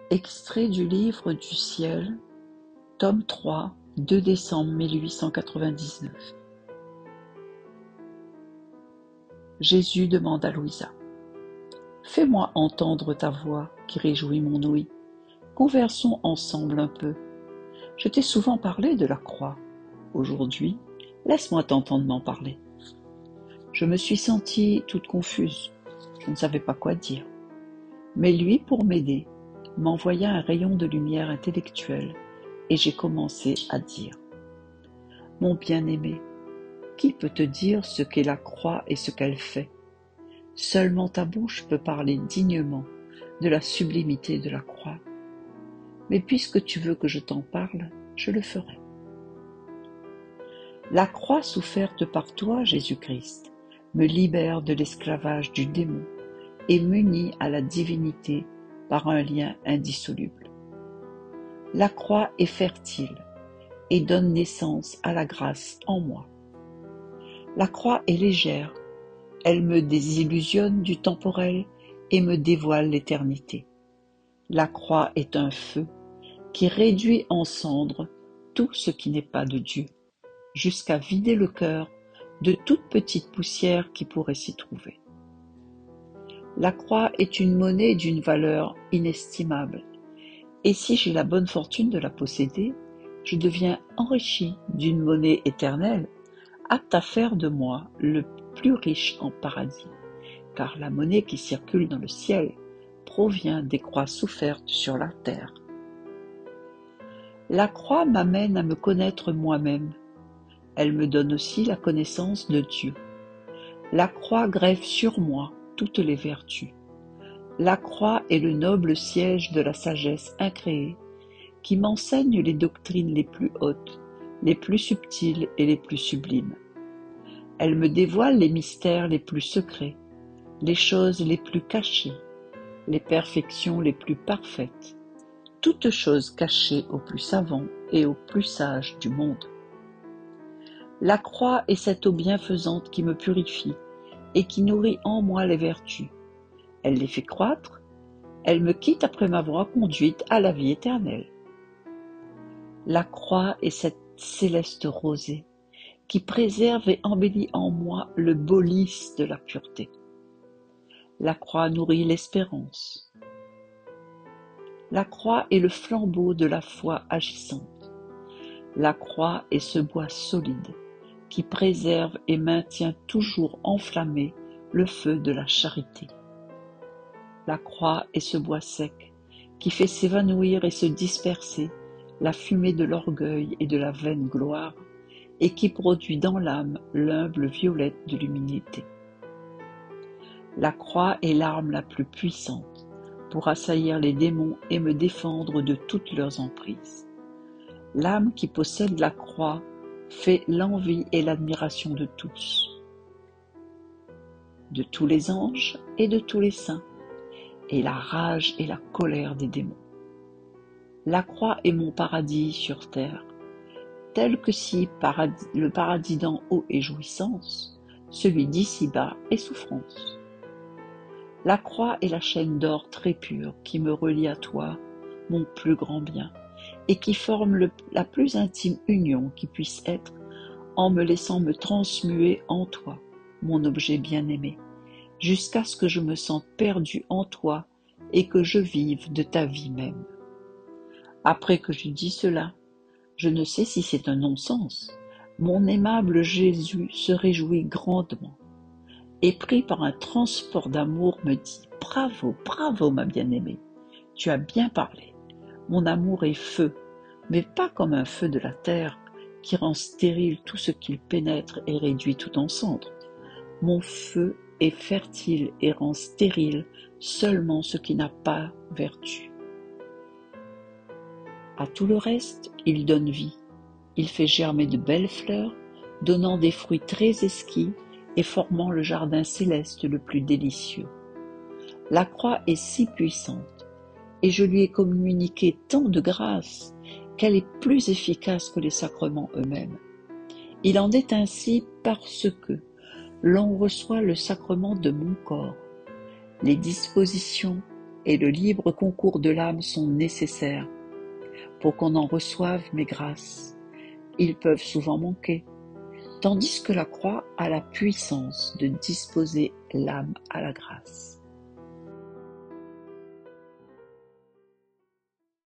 Extrait du livre du ciel, tome 3, 2 décembre 1899. Jésus demande à Louisa: Fais-moi entendre ta voix qui réjouit mon ouïe. Conversons ensemble un peu. Je t'ai souvent parlé de la croix. Aujourd'hui, laisse-moi t'entendre m'en parler. Je me suis sentie toute confuse. Je ne savais pas quoi dire. Mais lui, pour m'aider, m'envoya un rayon de lumière intellectuelle et j'ai commencé à dire: Mon bien-aimé, qui peut te dire ce qu'est la croix et ce qu'elle fait? Seulement ta bouche peut parler dignement de la sublimité de la croix. Mais puisque tu veux que je t'en parle, je le ferai. La croix soufferte par toi, Jésus-Christ, me libère de l'esclavage du démon et m'unit à la divinité par un lien indissoluble. La croix est fertile et donne naissance à la grâce en moi. La croix est légère, elle me désillusionne du temporel et me dévoile l'éternité. La croix est un feu qui réduit en cendres tout ce qui n'est pas de Dieu, jusqu'à vider le cœur de toute petite poussière qui pourrait s'y trouver. La croix est une monnaie d'une valeur inestimable, et si j'ai la bonne fortune de la posséder, je deviens enrichi d'une monnaie éternelle, apte à faire de moi le plus riche en paradis, car la monnaie qui circule dans le ciel provient des croix souffertes sur la terre. La croix m'amène à me connaître moi-même. Elle me donne aussi la connaissance de Dieu. La croix greffe sur moi toutes les vertus. La croix est le noble siège de la sagesse incréée qui m'enseigne les doctrines les plus hautes, les plus subtiles et les plus sublimes. Elle me dévoile les mystères les plus secrets, les choses les plus cachées, les perfections les plus parfaites, toutes choses cachées aux plus savants et aux plus sages du monde. La croix est cette eau bienfaisante qui me purifie et qui nourrit en moi les vertus. Elle les fait croître, elle me quitte après m'avoir conduite à la vie éternelle. La croix est cette céleste rosée qui préserve et embellit en moi le beau lys de la pureté. La croix nourrit l'espérance. La croix est le flambeau de la foi agissante. La croix est ce bois solide qui préserve et maintient toujours enflammé le feu de la charité. La croix est ce bois sec qui fait s'évanouir et se disperser la fumée de l'orgueil et de la vaine gloire et qui produit dans l'âme l'humble violette de l'humilité. La croix est l'arme la plus puissante pour assaillir les démons et me défendre de toutes leurs emprises. L'âme qui possède la croix fait l'envie et l'admiration de tous, de tous les anges et de tous les saints, et la rage et la colère des démons. La croix est mon paradis sur terre, tel que si le paradis d'en haut est jouissance, celui d'ici-bas est souffrance. La croix est la chaîne d'or très pure qui me relie à toi, mon plus grand bien, et qui forme la plus intime union qui puisse être en me laissant me transmuer en toi, mon objet bien-aimé, jusqu'à ce que je me sente perdu en toi et que je vive de ta vie même. Après que j'eus dit cela, je ne sais si c'est un non-sens, mon aimable Jésus se réjouit grandement et pris par un transport d'amour me dit: Bravo, bravo ma bien-aimée, tu as bien parlé. Mon amour est feu, mais pas comme un feu de la terre qui rend stérile tout ce qu'il pénètre et réduit tout en cendres. Mon feu est fertile et rend stérile seulement ce qui n'a pas vertu. À tout le reste, il donne vie. Il fait germer de belles fleurs, donnant des fruits très esquis et formant le jardin céleste le plus délicieux. La croix est si puissante, et je lui ai communiqué tant de grâce qu'elle est plus efficace que les sacrements eux-mêmes. Il en est ainsi parce que l'on reçoit le sacrement de mon corps, les dispositions et le libre concours de l'âme sont nécessaires pour qu'on en reçoive mes grâces. Ils peuvent souvent manquer, tandis que la croix a la puissance de disposer l'âme à la grâce.